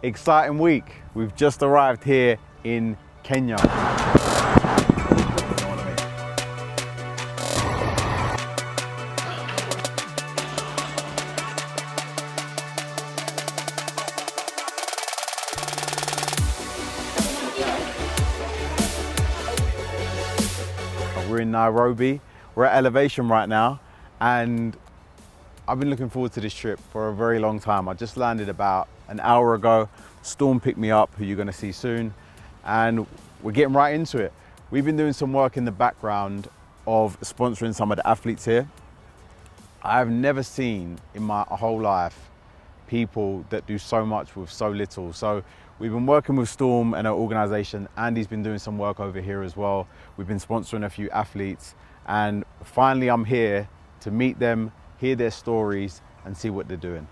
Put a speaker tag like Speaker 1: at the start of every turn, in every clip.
Speaker 1: Exciting week. We've just arrived here in Kenya. We're in Nairobi. We're at elevation right now, and I've been looking forward to this trip for a very long time. I just landed about an hour ago. Storm picked me up, who you're gonna see soon, and we're getting right into it. We've been doing some work in the background of sponsoring some of the athletes here. I've never seen in my whole life people that do so much with so little. So we've been working with Storm and our organization. Andy's been doing some work over here as well. We've been sponsoring a few athletes, and finally I'm here to meet them, hear their stories, and see what they're doing.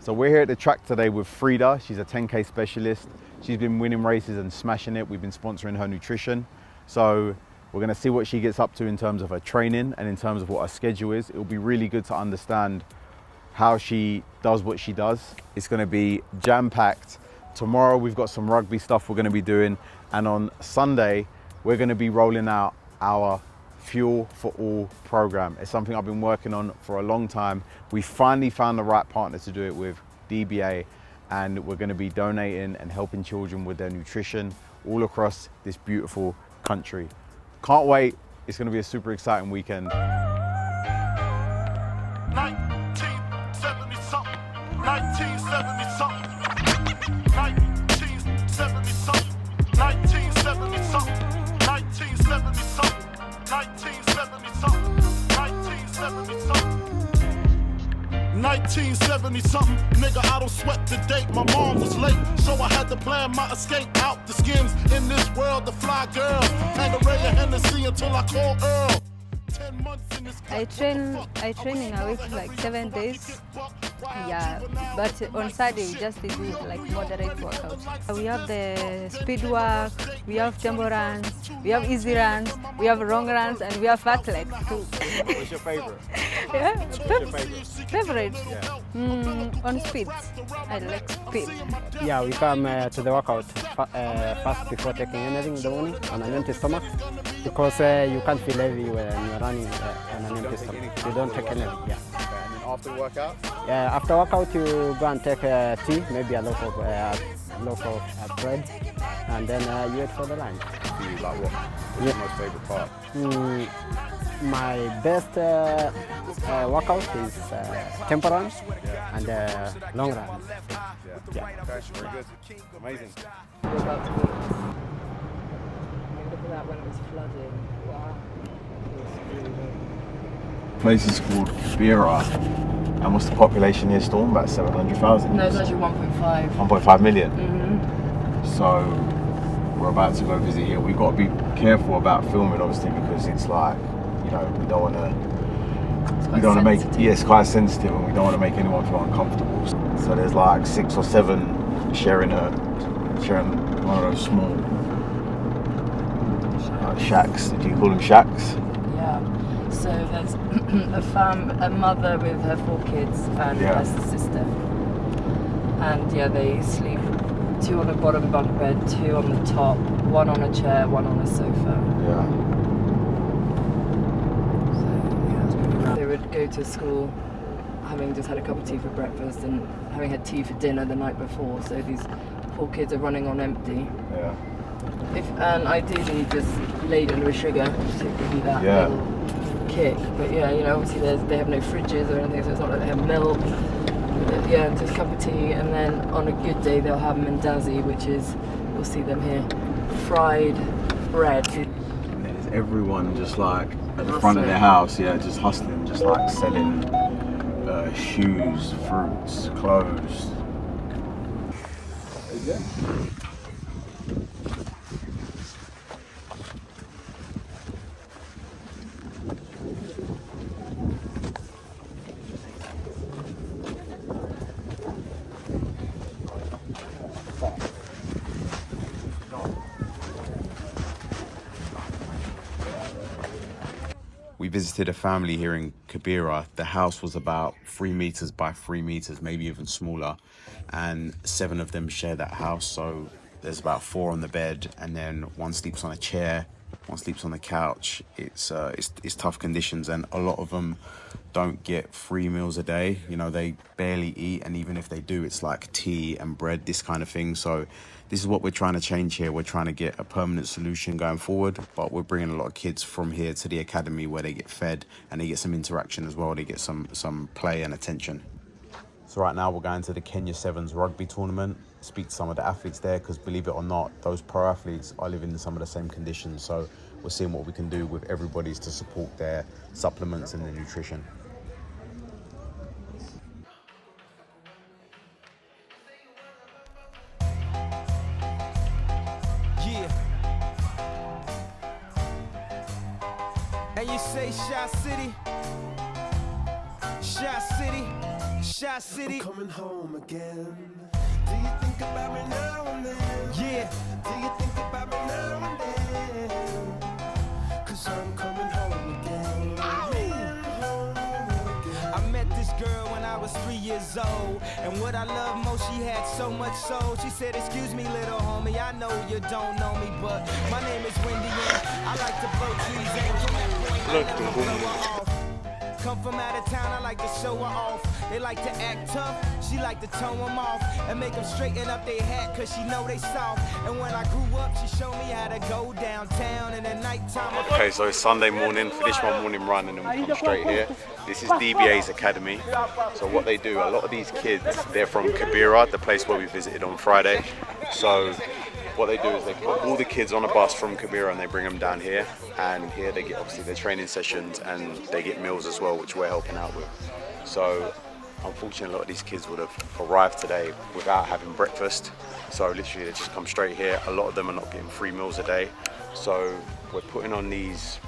Speaker 1: So we're here at the track today with Frida. She's a 10K specialist. She's been winning races and smashing it. We've been sponsoring her nutrition. So we're gonna see what she gets up to in terms of her training and in terms of what her schedule is. It'll be really good to understand how she does what she does. It's gonna be jam-packed. Tomorrow we've got some rugby stuff we're gonna be doing. And on Sunday, we're gonna be rolling out our Fuel for All program. It's something I've been working on for a long time. We finally found the right partner to do it with, DBA, and we're going to be donating and helping children with their nutrition all across this beautiful country. Can't wait. It's going to be a super exciting weekend.
Speaker 2: 1970 something, 1970 something, 1970 something, 1970 something, 1970 something. 1970 something, nigga, I don't sweat the date. My mom was late, so I had to plan my escape out the skins. In this world, the fly girl, Tangeray and Hennessy until I call Earl. 10 months in this
Speaker 3: I train in a week like 7 days. Yeah, but on Saturday we just do like moderate workouts. We have the speed work, we have tempo runs, we have easy runs, we have long runs, and we have fat legs too.
Speaker 1: What's your favorite?
Speaker 3: Yeah,
Speaker 1: What's your
Speaker 3: favorite?
Speaker 1: Yeah.
Speaker 3: On speed, I like speed.
Speaker 4: Yeah, we come to the workout fast before taking anything in the morning on an empty stomach, because you can't feel heavy when you're running on an empty stomach. You don't take anything. Yeah.
Speaker 1: Okay, and then after workout?
Speaker 4: Yeah, after workout you go and take tea, maybe a loaf of bread, and then you wait for the lunch.
Speaker 1: For you, like what? What's your most favorite part?
Speaker 4: My best workout is tempo runs and long runs.
Speaker 1: Yeah. Okay, very good. Amazing.
Speaker 5: We're about to meet. Look at that when it was flooding. Wow.
Speaker 1: Place is called Kibera. And what's the population here, Storm? About 700,000?
Speaker 5: No, it's actually 1.5.
Speaker 1: 1.5 million?
Speaker 5: Mm-hmm.
Speaker 1: So we're about to go visit here. We've got to be careful about filming, obviously, because it's like, you know, we don't want to make, yeah, it's quite sensitive, and we don't want to make anyone feel uncomfortable. So there's like 6 or 7 sharing one of those small shacks. Do you call them shacks?
Speaker 5: Yeah. So there's a mother with her 4 kids and her sister. And yeah, they sleep 2 on the bottom bunk bed, 2 on the top, 1 on a chair, 1 on a sofa.
Speaker 1: Yeah.
Speaker 5: So yeah, it's pretty rough. They would go to school having just had a cup of tea for breakfast and having had tea for dinner the night before. So these poor kids are running on empty.
Speaker 1: Yeah.
Speaker 5: And ideally just laid under a sugar to give you that little kick. But yeah, you know, obviously they have no fridges or anything, so it's not like they have milk. But yeah, just a cup of tea, and then on a good day they'll have mandazi, which is, you'll see them here, fried bread.
Speaker 1: And there's everyone just like at the front of their house, just hustling, just like selling shoes, fruits, clothes. visited a family here in Kibera. The house was about 3 meters by 3 meters, maybe even smaller, and 7 of them share that house. So there's about 4 on the bed, and then one sleeps on a chair, one sleeps on the couch. It's tough conditions, and a lot of them don't get 3 meals a day. You know, they barely eat, and even if they do, it's like tea and bread, this kind of thing. So this is what we're trying to change here. We're trying to get a permanent solution going forward, but we're bringing a lot of kids from here to the academy where they get fed and they get some interaction as well. They get some play and attention. So right now we're going to the Kenya Sevens rugby tournament, speak to some of the athletes there, because believe it or not, those pro athletes are living in some of the same conditions. So we're seeing what we can do with everybody's to support their supplements and their nutrition.
Speaker 6: And you say Shy City, Shy City, Shy City.
Speaker 7: I'm coming home again. Do you think about me now and then?
Speaker 6: Yeah.
Speaker 7: Do you think about me now and then? 'Cause I'm coming home again.
Speaker 6: I met this girl when I was 3 years old, and what I love most, she had so much soul. She said, "Excuse me, little homie, I know you don't know me, but my name is Wendy, and I like to blow trees and from that point I never blow her off. Come from out of town, I like to show her off. They like to act tough, she like to tone them off and make them straighten up their hat, 'cause she know they soft. And when I grew up, she showed me how to go downtown in the nighttime.
Speaker 1: Okay, so it's Sunday morning, finished my morning run, and then we come straight here. This is DBA's Academy. So what they do, a lot of these kids, they're from Kibera, the place where we visited on Friday. So what they do is they put all the kids on a bus from Kibera and they bring them down here. And here they get obviously their training sessions and they get meals as well, which we're helping out with. So unfortunately, a lot of these kids would have arrived today without having breakfast. So literally they just come straight here. A lot of them are not getting 3 meals a day. So we're putting on these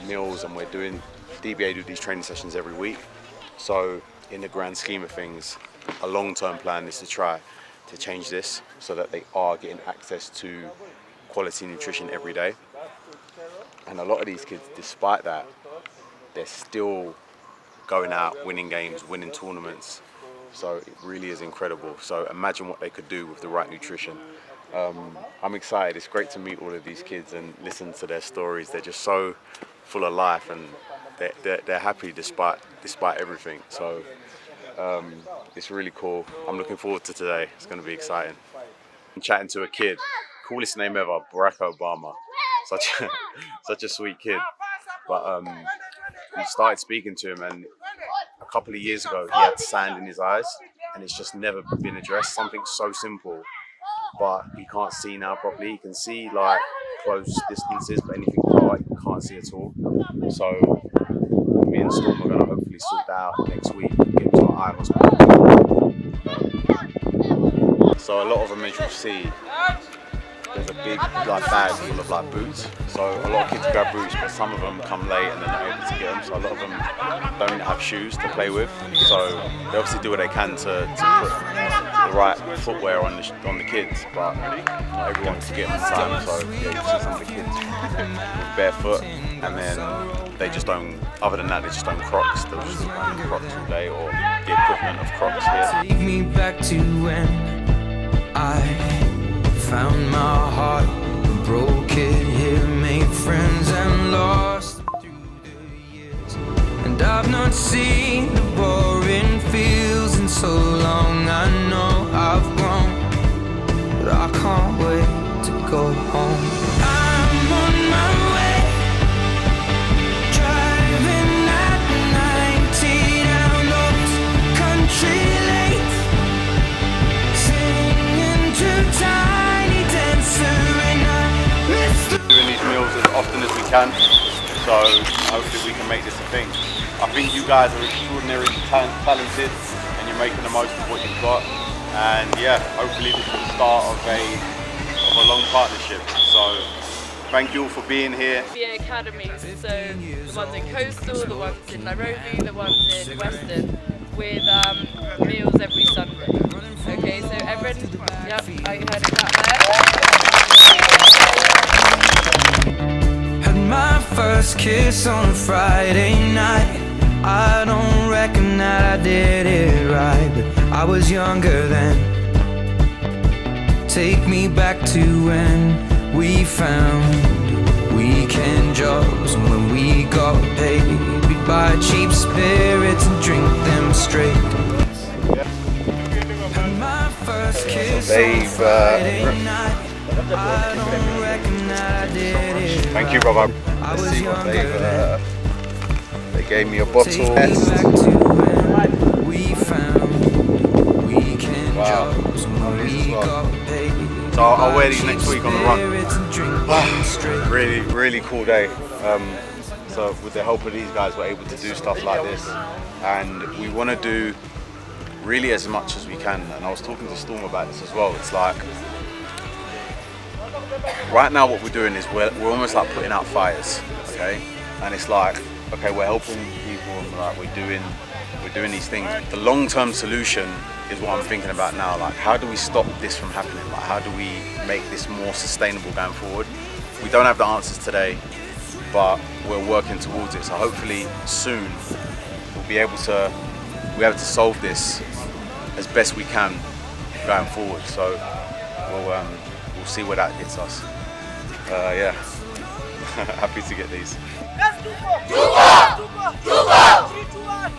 Speaker 1: meals and we're doing, DBA do these training sessions every week. So in the grand scheme of things, a long-term plan is to try to change this so that they are getting access to quality nutrition every day. And a lot of these kids, despite that, they're still going out, winning games, winning tournaments. So it really is incredible. So imagine what they could do with the right nutrition. I'm excited. It's great to meet all of these kids and listen to their stories. They're just so full of life and they're happy despite everything. So it's really cool. I'm looking forward to today. It's going to be exciting. I'm chatting to a kid, coolest name ever, Barack Obama. Such a sweet kid. But we started speaking to him, and a couple of years ago he had sand in his eyes, and it's just never been addressed. Something so simple, but he can't see now properly. He can see like close distances, but anything far he can't see at all. So me and Storm are going to hopefully sort that out next week, get him to an eye hospital. So a lot of them, as you'll see, there's a big like bag full of like boots. So a lot of kids grab boots, but some of them come late and they're not able to get them. So a lot of them don't have shoes to play with. So they obviously do what they can to put the right footwear on the kids, but not everyone can get them in time. So yeah, you see some of the kids with barefoot, and then they just don't. Other than that, they just don't Crocs. They'll just walk around in Crocs all day, or the equivalent of Crocs here.
Speaker 8: Take me back to when I found my heart, broke it here, made friends and lost through the years. And I've not seen the boring fields in so long. I know I've grown, but I can't wait to go home. I'm on my way, driving at 90 down those country lanes, singing to time.
Speaker 1: Doing these meals as often as we can, so hopefully we can make this a thing. I think you guys are extraordinarily talented and you're making the most of what you've got, and yeah, hopefully this is the start of a long partnership. So thank you all for being here.
Speaker 5: DBA Academy, so the ones in Coastal, the ones in Nairobi, the ones in Western, with meals every Sunday. Okay, so everyone, yep, I heard it out there.
Speaker 8: Had my first kiss on a Friday night. I don't reckon that I did it right, but I was younger then. Take me back to when we found weekend jobs, and when we got paid, we'd buy cheap spirits and drink them straight. And my first kiss on Friday night, I don't reckon that I did it.
Speaker 1: Thank you, brother.
Speaker 8: I
Speaker 1: Let's
Speaker 8: was
Speaker 1: see what
Speaker 8: younger
Speaker 1: they gave me a bottle.
Speaker 8: Take me back to when we found weekend jobs, and when we got paid.
Speaker 1: So I'll wear these next week on the run.
Speaker 8: run.
Speaker 1: Really cool day. So with the help of these guys, we're able to do stuff like this, and we want to do really as much as we can. And I was talking to Storm about this as well. It's like right now what we're doing is we're almost like putting out fires, okay? And it's like, okay, we're helping people, and like we're doing these things. The long-term solution is what I'm thinking about now. Like, how do we stop this from happening? Like, how do we make this more sustainable going forward? We don't have the answers today, but we're working towards it. So hopefully soon we'll be able to solve this as best we can going forward. So we'll see where that gets us. Yeah, happy to get these.
Speaker 7: Let's do 4. 2 4. 3 2 1.